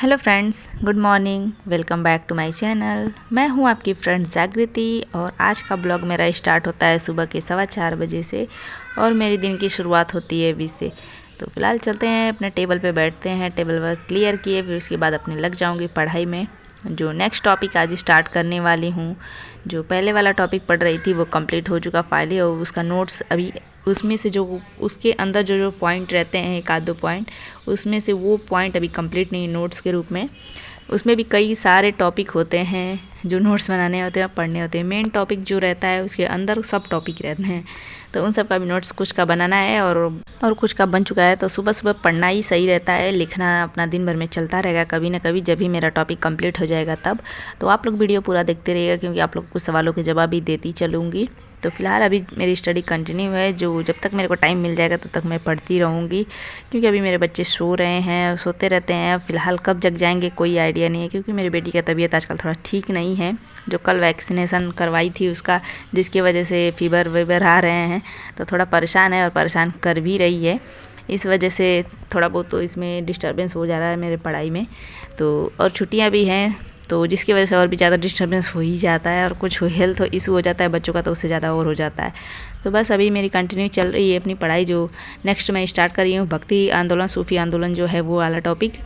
Hello friends, good morning. Welcome back to my channel. मैं हूं आपकी फ्रेंड जागृति और आज का ब्लॉग मेरा स्टार्ट होता है सुबह के 4:15 बजे से और मेरे दिन की शुरुआत होती है अभी से। तो फिलहाल चलते हैं, अपने टेबल पे बैठते हैं, टेबल वर्क क्लियर किए, फिर उसके बाद अपने लग जाऊंगी पढ़ाई में। जो नेक्स्ट टॉपिक आज स्टार्ट करने वाली हूँ, जो पहले वाला टॉपिक पढ़ रही थी वो कंप्लीट हो चुका फाइल और उसका नोट्स अभी उसमें से जो उसके अंदर जो पॉइंट रहते हैं, एक आध दो पॉइंट, उसमें से वो पॉइंट अभी कंप्लीट नहीं, नोट्स के रूप में। उसमें भी कई सारे टॉपिक होते हैं जो नोट्स बनाने होते हैं, पढ़ने होते हैं। मेन टॉपिक जो रहता है उसके अंदर सब टॉपिक रहते हैं, तो उन सब का भी नोट्स कुछ का बनाना है और कुछ का बन चुका है। तो सुबह सुबह पढ़ना ही सही रहता है, लिखना अपना दिन भर में चलता रहेगा कभी ना कभी, जब भी मेरा टॉपिक कंप्लीट हो जाएगा तब। तो आप लोग वीडियो पूरा देखते रहिएगा क्योंकि आप लोग कुछ सवालों के जवाब भी देती चलूँगी। तो फिलहाल अभी मेरी स्टडी कंटिन्यू है, जो जब तक मेरे को टाइम मिल जाएगा तब तक मैं पढ़ती रहूँगी क्योंकि अभी मेरे बच्चे सो रहे हैं, सोते रहते हैं। फ़िलहाल कब जग जाएंगे कोई आइडिया नहीं है क्योंकि मेरी बेटी का तबीयत आजकल थोड़ा ठीक नहीं है, जो कल वैक्सीनेशन करवाई थी उसका, जिसकी वजह से फीवर वीवर आ रहे हैं, तो थोड़ा परेशान है और परेशान कर भी रही है। इस वजह से थोड़ा बहुत तो इसमें डिस्टर्बेंस हो जा रहा है मेरे पढ़ाई में। तो और छुट्टियाँ भी हैं तो जिसकी वजह से और भी ज़्यादा डिस्टर्बेंस हो ही जाता है, और कुछ हेल्थ इशू हो जाता है बच्चों का तो उससे ज़्यादा और हो जाता है। तो बस अभी मेरी कंटिन्यू चल रही है अपनी पढ़ाई, जो नेक्स्ट मैं स्टार्ट कर रही हूँ भक्ति आंदोलन, सूफी आंदोलन जो है वो वाला टॉपिक,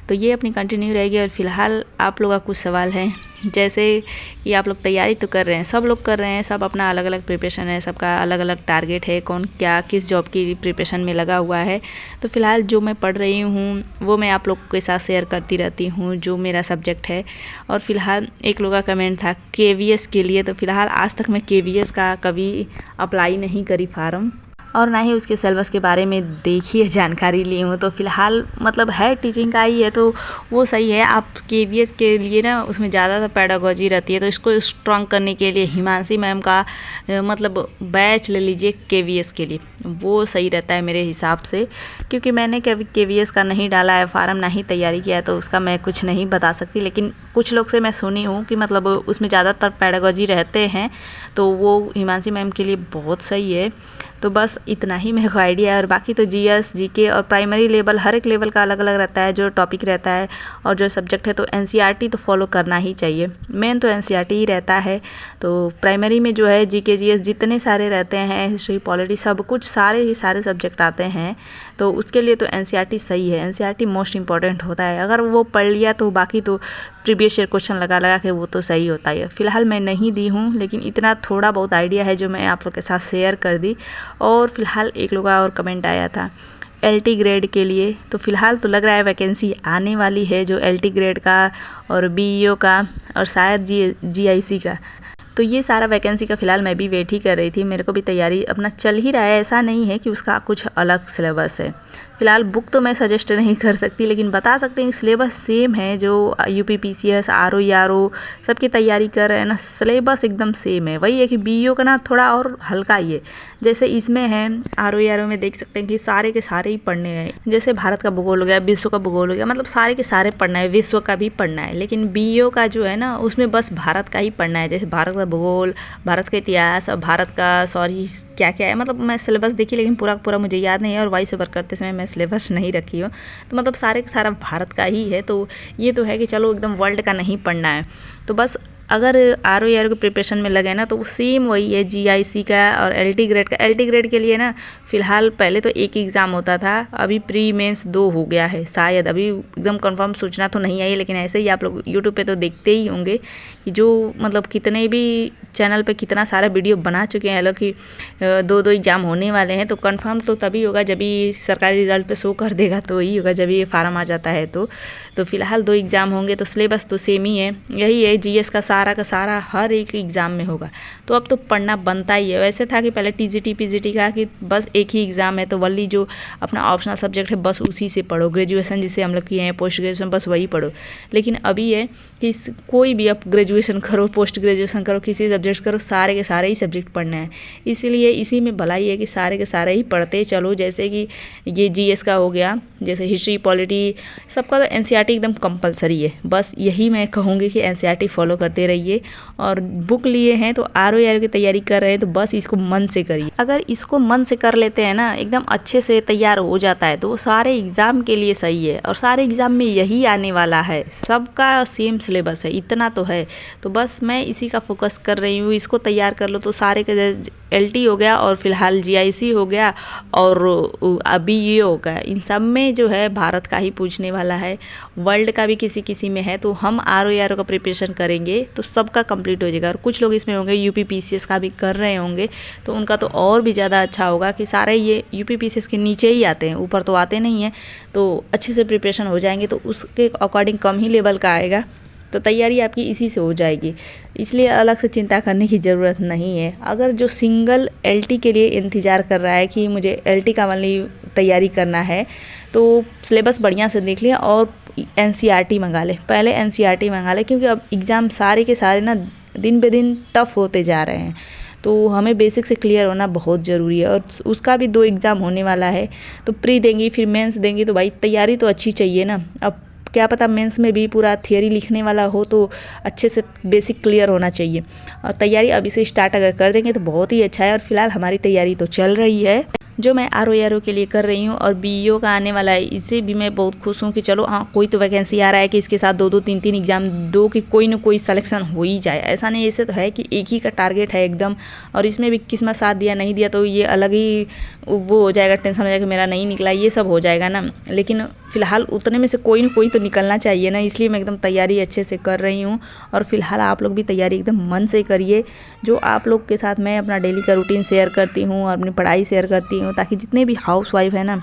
तो ये अपनी कंटिन्यू रहेगी। और फिलहाल आप लोगों का कुछ सवाल है, जैसे कि आप लोग तैयारी तो कर रहे हैं, सब लोग कर रहे हैं, सब अपना अलग अलग प्रिपरेशन है, सबका अलग अलग टारगेट है, कौन क्या किस जॉब की प्रिपरेशन में लगा हुआ है। तो फिलहाल जो मैं पढ़ रही हूँ वो मैं आप लोग के साथ शेयर करती रहती हूँ, जो मेरा सब्जेक्ट है। और फिलहाल एक लोग का कमेंट था KVS के लिए, तो फिलहाल आज तक मैं KVS का कभी अप्लाई नहीं करी फार्म, और ना ही उसके सिलेबस के बारे में देखी है, जानकारी ली हूँ। तो फिलहाल मतलब है टीचिंग का ही है तो वो सही है। आप KVS के लिए ना उसमें ज़्यादातर पैडागोजी रहती है, तो इसको स्ट्रॉन्ग करने के लिए हिमांशी मैम का मतलब बैच ले लीजिए KVS के लिए, वो सही रहता है मेरे हिसाब से। क्योंकि मैंने कभी KVS का नहीं डाला है फार्म, ना ही तैयारी किया है, तो उसका मैं कुछ नहीं बता सकती। लेकिन कुछ लोग से मैं सुनी हूँ कि मतलब उसमें ज़्यादातर पैडागोजी रहते हैं, तो वो हिमांशी मैम के लिए बहुत सही है। तो बस इतना ही मेरे को आइडिया है। और बाकी तो GS GK और प्राइमरी लेवल, हर एक लेवल का अलग अलग रहता है जो टॉपिक रहता है और जो सब्जेक्ट है। तो NCERT तो फॉलो करना ही चाहिए, मेन तो NCERT ही रहता है। तो प्राइमरी में जो है GK GS जितने सारे रहते हैं, हिस्ट्री पॉलिटी सब कुछ सारे ही सारे सब्जेक्ट आते हैं, तो उसके लिए तो NCERT सही है। NCERT मोस्ट इंपॉर्टेंट होता है, अगर वो पढ़ लिया तो बाकी तो प्रीवियस ईयर क्वेश्चन लगा लगा के वो तो सही होता है। फिलहाल मैं नहीं दी हूँ, लेकिन इतना थोड़ा बहुत आइडिया है जो मैं आप लोग के साथ शेयर कर दी। और फिलहाल एक लोग का और कमेंट आया था LT ग्रेड के लिए, तो फिलहाल तो लग रहा है वैकेंसी आने वाली है, जो LT ग्रेड का और BEO का और शायद GIC का। तो ये सारा वैकेंसी का फ़िलहाल मैं भी वेट ही कर रही थी। मेरे को भी तैयारी अपना चल ही रहा है, ऐसा नहीं है कि उसका कुछ अलग सिलेबस है। फ़िलहाल बुक तो मैं सजेस्ट नहीं कर सकती, लेकिन बता सकते हैं सिलेबस सेम है। जो UP PCS RO ERO सबकी तैयारी कर रहे हैं ना, सिलेबस एकदम सेम है। वही है कि BEO का ना थोड़ा और हल्का ही है, जैसे इसमें है RO ERO में देख सकते हैं कि सारे के सारे ही पढ़ने हैं। जैसे भारत का भूगोल हो गया, विश्व का भूगोल हो गया, मतलब सारे के सारे पढ़ना है, विश्व का भी पढ़ना है। लेकिन BEO का जो है ना, उसमें बस भारत का ही पढ़ना है, जैसे भारत का भूगोल, भारत का इतिहास और भारत का क्या क्या है, मतलब मैं सिलेबस देखी लेकिन पूरा पूरा मुझे याद नहीं है, और वॉइस ओवर करते समय मैं सिलेबस नहीं रखी हूँ। तो मतलब सारे का सारा भारत का ही है। तो ये तो है कि चलो एकदम वर्ल्ड का नहीं पढ़ना है। तो बस अगर RO ERO की प्रिपरेशन में लगे ना, तो सेम वही है GIC का और LT ग्रेड का। LT ग्रेड के लिए ना फ़िलहाल पहले तो एक एग्ज़ाम होता था, अभी प्री मेंस 2 हो गया है शायद, अभी एकदम कंफर्म सूचना तो नहीं आई। लेकिन ऐसे ही आप लोग यूट्यूब पे तो देखते ही होंगे कि जो मतलब कितने भी चैनल पे कितना सारा वीडियो बना चुके हैं लोग कि 2 एग्ज़ाम होने वाले हैं। तो कंफर्म तो तभी होगा जब भी सरकारी रिजल्ट पे शो कर देगा, तो ही होगा जब ये फार्म आ जाता है। तो फिलहाल 2 एग्ज़ाम होंगे, तो सिलेबस तो सेम ही है, यही है। GS का सारा हर एक एग्ज़ाम में होगा, तो अब तो पढ़ना बनता ही है। वैसे था कि पहले TGT PGT का कि बस एक ही एग्ज़ाम है, तो वही जो अपना ऑप्शनल सब्जेक्ट है बस उसी से पढ़ो, ग्रेजुएशन जिसे हम लोग किए हैं, पोस्ट ग्रेजुएशन बस वही पढ़ो। लेकिन अभी है कि कोई भी आप ग्रेजुएशन करो, पोस्ट ग्रेजुएशन करो, किसी सब्जेक्ट करो, सारे के सारे ही सब्जेक्ट पढ़ना है। इसीलिए इसी में भलाई है कि सारे के सारे ही पढ़ते चलो। जैसे कि ये GS का हो गया, जैसे हिस्ट्री पॉलिटी सबका तो NCERT एकदम कंपलसरी है। बस यही मैं कहूँगी कि NCERT फॉलो करते पढ़ते रहिए। और बुक लिए हैं तो ROAR की तैयारी कर रहे हैं तो बस इसको मन से करिए। अगर इसको मन से कर लेते हैं ना, एकदम अच्छे से तैयार हो जाता है, तो वो सारे एग्ज़ाम के लिए सही है। और सारे एग्ज़ाम में यही आने वाला है, सबका सेम सिलेबस है, इतना तो है। तो बस मैं इसी का फोकस कर रही हूँ, इसको तैयार कर लो तो सारे के LT हो गया और फिलहाल GIC हो गया और अभी ये हो गया। इन सब में जो है भारत का ही पूछने वाला है, वर्ल्ड का भी किसी किसी में है। तो हम ROAR का प्रिपरेशन करेंगे तो सबका कंप्लीट हो जाएगा। और कुछ लोग इसमें होंगे UP PCS का भी कर रहे होंगे तो उनका तो और भी ज़्यादा अच्छा होगा कि सारे ये UP PCS के नीचे ही आते हैं, ऊपर तो आते नहीं हैं। तो अच्छे से प्रिपरेशन हो जाएंगे तो उसके अकॉर्डिंग कम ही लेवल का आएगा, तो तैयारी आपकी इसी से हो जाएगी। इसलिए अलग से चिंता करने की ज़रूरत नहीं है। अगर जो सिंगल LT के लिए इंतज़ार कर रहा है कि मुझे LT का वाली तैयारी करना है, तो सिलेबस बढ़िया से देख लिया और NCERT मंगा ले। पहले NCERT मंगा ले, क्योंकि अब एग्ज़ाम सारे के सारे ना दिन पे दिन टफ़ होते जा रहे हैं। तो हमें बेसिक से क्लियर होना बहुत ज़रूरी है। और उसका भी 2 एग्ज़ाम होने वाला है, तो प्री देंगी फिर मेंस देंगी, तो भाई तैयारी तो अच्छी चाहिए ना। अब क्या पता मेंस में भी पूरा थियरी लिखने वाला हो, तो अच्छे से बेसिक क्लियर होना चाहिए। और तैयारी अभी से स्टार्ट अगर कर देंगे तो बहुत ही अच्छा है। और फिलहाल हमारी तैयारी तो चल रही है जो मैं ROAR के लिए कर रही हूँ। और BEO का आने वाला है, इससे भी मैं बहुत खुश हूँ कि चलो हाँ कोई तो वैकेंसी आ रहा है कि इसके साथ 2-2 3-3 एग्ज़ाम दो कि कोई ना कोई सिलेक्शन हो ही जाए। ऐसा नहीं, ऐसे तो है कि एक ही का टारगेट है एकदम। और इसमें भी किस्मत साथ दिया नहीं दिया तो ये अलग ही वो हो जाएगा, टेंशन हो जाएगा मेरा नहीं निकला, ये सब हो जाएगा ना। लेकिन फ़िलहाल उतने में से कोई ना कोई तो निकलना चाहिए ना, इसलिए मैं एकदम तैयारी अच्छे से कर रही हूँ। और फिलहाल आप लोग भी तैयारी एकदम मन से करिए। जो आप लोग के साथ मैं अपना डेली का रूटीन शेयर करती हूँ और अपनी पढ़ाई शेयर करती हूँ, ताकि जितने भी हाउसवाइफ है ना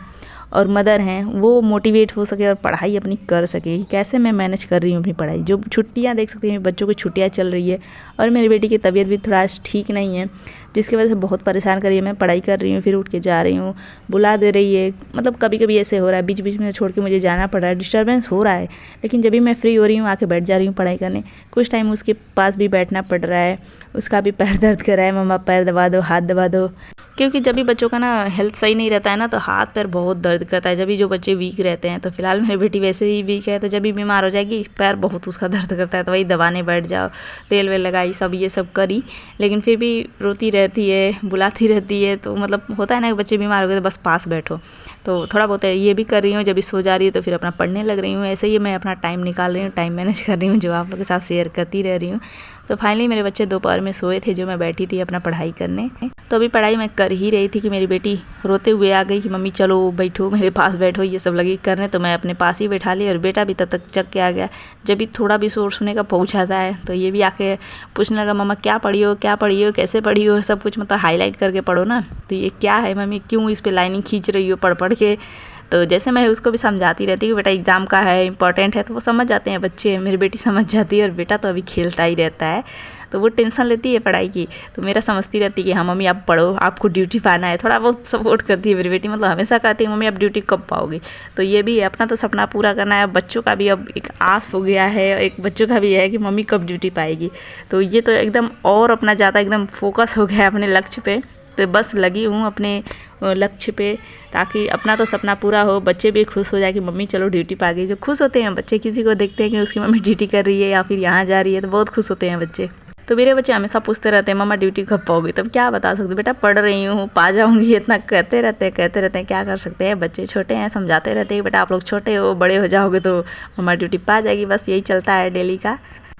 और मदर हैं वो मोटिवेट हो सके और पढ़ाई अपनी कर सके। कैसे मैं मैनेज कर रही हूँ अपनी पढ़ाई। जो छुट्टियाँ देख सकती हैं, बच्चों की छुट्टियाँ चल रही है और मेरी बेटी की तबीयत भी थोड़ा ठीक नहीं है, जिसकी वजह से बहुत परेशान कर रही है। मैं पढ़ाई कर रही हूँ, फिर उठ के जा रही हूँ, बुला दे रही है। मतलब कभी कभी ऐसे हो रहा है, बीच बीच में छोड़ के मुझे जाना पड़ रहा है, डिस्टर्बेंस हो रहा है। लेकिन जब भी मैं फ्री हो रही हूँ आके बैठ जा रही हूँ पढ़ाई करने। कुछ टाइम उसके पास भी बैठना पड़ रहा है, उसका भी पैर दर्द कर रहा है, मम्मा पैर दबा दो, हाथ दबा दो। क्योंकि जब भी बच्चों का ना हेल्थ सही नहीं रहता है ना, तो हाथ पैर बहुत दर्द करता है। जब भी जो बच्चे वीक रहते हैं, तो फिलहाल मेरी बेटी वैसे ही वीक है, तो जब भी बीमार हो जाएगी पैर बहुत उसका दर्द करता है, तो वही दबाने बैठ जाओ, तेल वेल लगाई, सब ये सब करी। लेकिन फिर भी रोती रहती है, बुलाती रहती है। तो मतलब होता है ना कि बच्चे बीमार हो गए तो बस पास बैठो। तो थोड़ा बहुत है ये भी कर रही हूँ। जब भी सो जा रही है तो फिर अपना पढ़ने लग रही हूँ। ऐसे ही मैं अपना टाइम निकाल रही हूँ, टाइम मैनेज कर रही हूँ, जो आप लोग के साथ शेयर करती रह रही हूँ। तो फाइनली मेरे बच्चे दोपहर में सोए थे, जो मैं बैठी थी अपना पढ़ाई करने। तो अभी पढ़ाई मैं कर ही रही थी कि मेरी बेटी रोते हुए आ गई कि मम्मी चलो बैठो, मेरे पास बैठो, ये सब लगी करने। तो मैं अपने पास ही बैठा ली और बेटा भी तब तक जग के आ गया। जब भी थोड़ा भी शोर सुनने का पहुँचाता है तो ये भी आके पूछने लगा, मम्मा क्या पढ़ी हो, क्या पढ़ी हो, कैसे पढ़ी हो, सब कुछ मतलब हाईलाइट करके पढ़ो ना। तो ये क्या है मम्मी, क्यों इस पर लाइनिंग खींच रही हो पढ़ पढ़ के। तो जैसे मैं उसको भी समझाती रहती हूँ कि बेटा एग्ज़ाम का है, इंपॉर्टेंट है, तो वो समझ जाते हैं बच्चे। मेरी बेटी समझ जाती है और बेटा तो अभी खेलता ही रहता है, तो वो टेंशन लेती है पढ़ाई की। तो मेरा समझती रहती है कि हाँ मम्मी आप पढ़ो, आपको ड्यूटी पाना है। थोड़ा बहुत सपोर्ट करती है मेरी बेटी, मतलब हमेशा कहती है मम्मी आप ड्यूटी कब पाओगी। तो ये भी अपना तो सपना पूरा करना है, बच्चों का भी अब एक आस हो गया है, एक बच्चों का भी है कि मम्मी कब ड्यूटी पाएगी। तो ये तो एकदम और अपना ज़्यादा एकदम फोकस हो गया है अपने लक्ष्य पे। तो बस लगी हूँ अपने लक्ष्य पे, ताकि अपना तो सपना पूरा हो, बच्चे भी खुश हो जाए कि मम्मी चलो ड्यूटी पा गई। जो खुश होते हैं बच्चे, किसी को देखते हैं कि उसकी मम्मी ड्यूटी कर रही है या फिर यहाँ जा रही है, तो बहुत खुश होते हैं बच्चे। तो मेरे बच्चे हमेशा पूछते रहते हैं मम्मा ड्यूटी कब पाओगी। तब क्या बता सकते, बेटा पढ़ रही हूँ, पा जाऊँगी, इतना कहते रहते हैं। क्या कर सकते हैं, बच्चे छोटे हैं, समझाते रहते हैं बेटा आप लोग छोटे हो, बड़े हो जाओगे तो मम्मा ड्यूटी पा जाएगी। बस यही चलता है डेली का।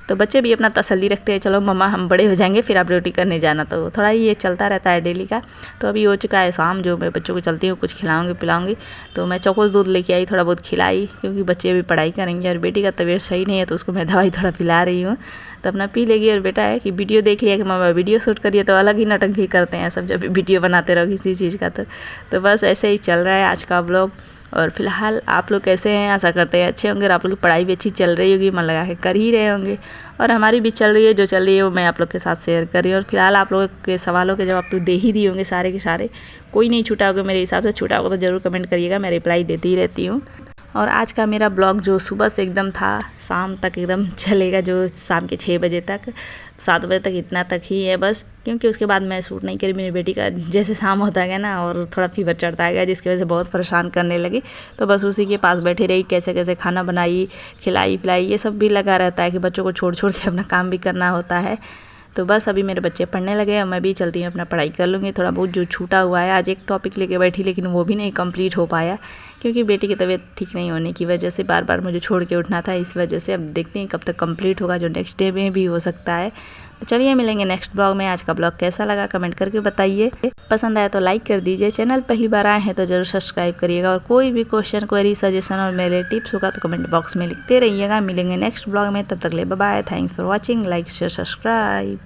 तो बच्चे भी अपना तसल्ली रखते हैं, चलो मम्मा हम बड़े हो जाएंगे फिर आप ड्यूटी करने जाना। तो थोड़ा ये चलता रहता है डेली का। तो अभी हो चुका है शाम, जो मैं बच्चों को चलती हूँ कुछ खिलाऊंगी पिलाऊंगी। तो मैं चौकोस दूध लेके आई, थोड़ा बहुत खिलाई, क्योंकि बच्चे भी पढ़ाई करेंगे। और बेटी का तबीयत सही नहीं है तो उसको मैं दवाई थोड़ा पिला रही हूँ, तो अपना पी लेगी। और बेटा है कि वीडियो देख लिया कि मम्मा वीडियो शूट करिए, तो अलग ही नौटंकी करते हैं सब जब वीडियो बनाते रहो किसी चीज़ का। तो बस ऐसे ही चल रहा है आज का ब्लॉग। और फिलहाल आप लोग कैसे हैं, आशा करते हैं अच्छे होंगे। और आप लोग की पढ़ाई भी अच्छी चल रही होगी, मन लगा के कर ही रहे होंगे। और हमारी भी चल रही है, जो चल रही है वो मैं आप लोग के साथ शेयर कर रही हूँ। और फिलहाल आप लोगों के सवालों के जवाब तो दे ही दिए होंगे सारे के सारे, कोई नहीं छूटा होगा। मेरे हिसाब से छूटा होगा तो ज़रूर कमेंट करिएगा, मैं रिप्लाई देती ही रहती हूँ। और आज का मेरा ब्लॉग जो सुबह से एकदम था शाम तक एकदम चलेगा, जो शाम के 6 बजे तक 7 बजे तक इतना तक ही है बस, क्योंकि उसके बाद मैं शूट नहीं करी। मेरी बेटी का जैसे शाम होता गया ना और थोड़ा फीवर चढ़ता गया, जिसकी वजह से बहुत परेशान करने लगी, तो बस उसी के पास बैठी रही, कैसे कैसे खाना बनाई, खिलाई पिलाई, ये सब भी लगा रहता है कि बच्चों को छोड़ छोड़ के अपना काम भी करना होता है। तो बस अभी मेरे बच्चे पढ़ने लगे और मैं भी चलती हूँ अपना पढ़ाई कर लूँगी। थोड़ा बहुत जो छूटा हुआ है, आज एक टॉपिक लेके बैठी लेकिन वो भी नहीं कंप्लीट हो पाया, क्योंकि बेटी की तबीयत ठीक नहीं होने की वजह से बार बार मुझे छोड़ के उठना था, इस वजह से। अब देखते हैं कब तक कंप्लीट होगा, जो नेक्स्ट डे में भी हो सकता है। तो चलिए मिलेंगे नेक्स्ट ब्लॉग में। आज का ब्लॉग कैसा लगा कमेंट करके बताइए, पसंद आया तो लाइक कर दीजिए, चैनल पहली बार आए हैं तो ज़रूर सब्सक्राइब करिएगा, और कोई भी क्वेश्चन क्वेरी सजेशन और मेरे टिप्स होगा तो कमेंट बॉक्स में लिखते रहिएगा। मिलेंगे नेक्स्ट ब्लॉग में, तब तक ले bye bye, thanks for watching, like share subscribe.